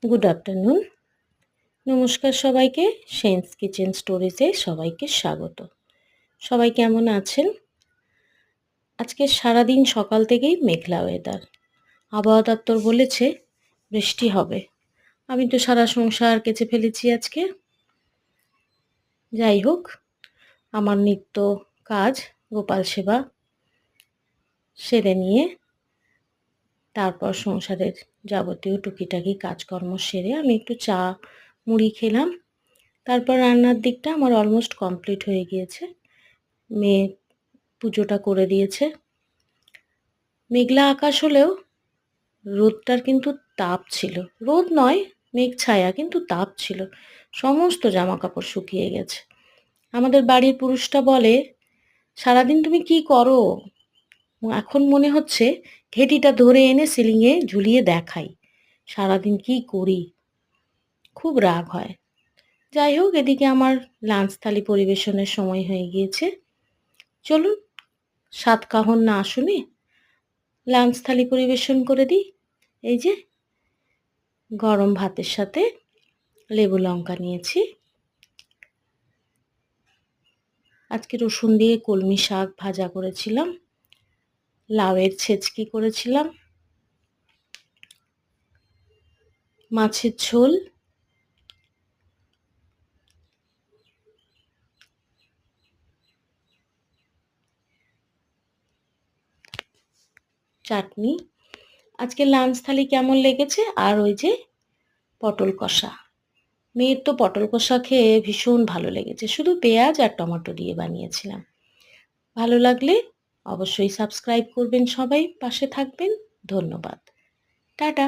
Good afternoon. নমস্কার সবাইকে। Sense kitchen স্টোরিজে সবাইকে স্বাগত। সবাই কেমন আছেন? আজকে সারাদিন সকাল থেকেই মেঘলা ওয়েদার। আবহাওয়া দপ্তর বলেছে বৃষ্টি হবে। আমি তো সারা সংসার কেচে ফেলেছি আজকে। যাই হোক, আমার নিত্য কাজ গোপাল সেবা সেরে নিয়ে তারপর সংসারের যাবতীয় টুকিটাকি কাজকর্ম সেরে আমি একটু চা মুড়ি খেলাম। তারপর রান্নার দিকটা আমার অলমোস্ট কমপ্লিট হয়ে গিয়েছে। মেয়ে পুজোটা করে দিয়েছে। মেঘলা আকাশ হলেও রোদটার কিন্তু তাপ ছিল। রোদ নয়, মেঘ ছায়া, কিন্তু তাপ ছিল। সমস্ত জামা কাপড় শুকিয়ে গেছে। আমাদের বাড়ির পুরুষটা বলে, সারাদিন তুমি কি করো? এখন মনে হচ্ছে ঘেঁটিটা ধরে এনে সিলিংয়ে ঝুলিয়ে দেখাই সারাদিন কি করি। খুব রাগ হয়। যাই হোক, এদিকে আমার লাঞ্চ থালি পরিবেশনের সময় হয়ে গিয়েছে। চলুন, সাতকাহন না শুনে লাঞ্চ থালি পরিবেশন করে দিই। এই যে গরম ভাতের সাথে লেবু লঙ্কা নিয়েছি। আজকে রসুন দিয়ে কলমি শাক ভাজা করেছিলাম, লাউয়ের ছেচকি করেছিলাম, মাছের ঝোল, চাটনি। আজকে লাঞ্চ থালি কেমন লেগেছে? আর ওই যে পটল কষা। মেয়ের তো পটল কষা খেয়ে ভীষণ ভালো লেগেছে। শুধু পেঁয়াজ আর টমেটো দিয়ে বানিয়েছিলাম। ভালো লাগলে অবশ্যই সাবস্ক্রাইব করবেন, সবাই পাশে থাকবেন। ধন্যবাদ। টাটা।